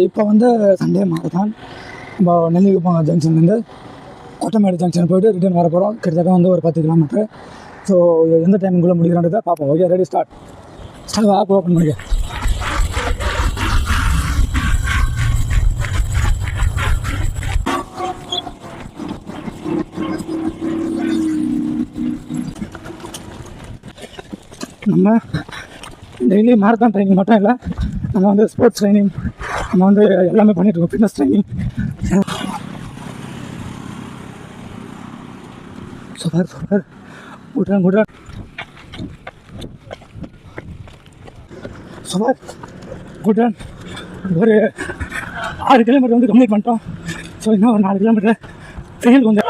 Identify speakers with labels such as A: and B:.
A: இப்போ வந்து Sunday marathon நம்ம நெல்லிக்குப்பம் ஜங்ஷன்லேருந்து கொட்டமேடு ஜங்ஷன் போய்ட்டு ரிட்டர்ன் வர போகிறோம். கிட்டத்தட்ட வந்து ஒரு 10 கிலோமீட்டர். ஸோ எந்த டைமுக்குள்ளே முடிக்கிறோன்றதை பார்ப்போம். Okay, ready, start app open பண்ணிக்க. நம்ம டெய்லி மாரத்தான் ட்ரைனிங் மட்டும் இல்லை, நம்ம வந்து ஸ்போர்ட்ஸ் ட்ரைனிங் நம்ம வந்து எல்லாமே பண்ணிகிட்ருக்கோம். Fitness training. Super good super good. ஒரு 6 கிலோமீட்டர் வந்து கம்ப்ளீட் பண்ணிட்டோம். ஸோ இன்னும் ஒரு 4 கிலோமீட்டர் ட்ரெயினுக்கு வந்து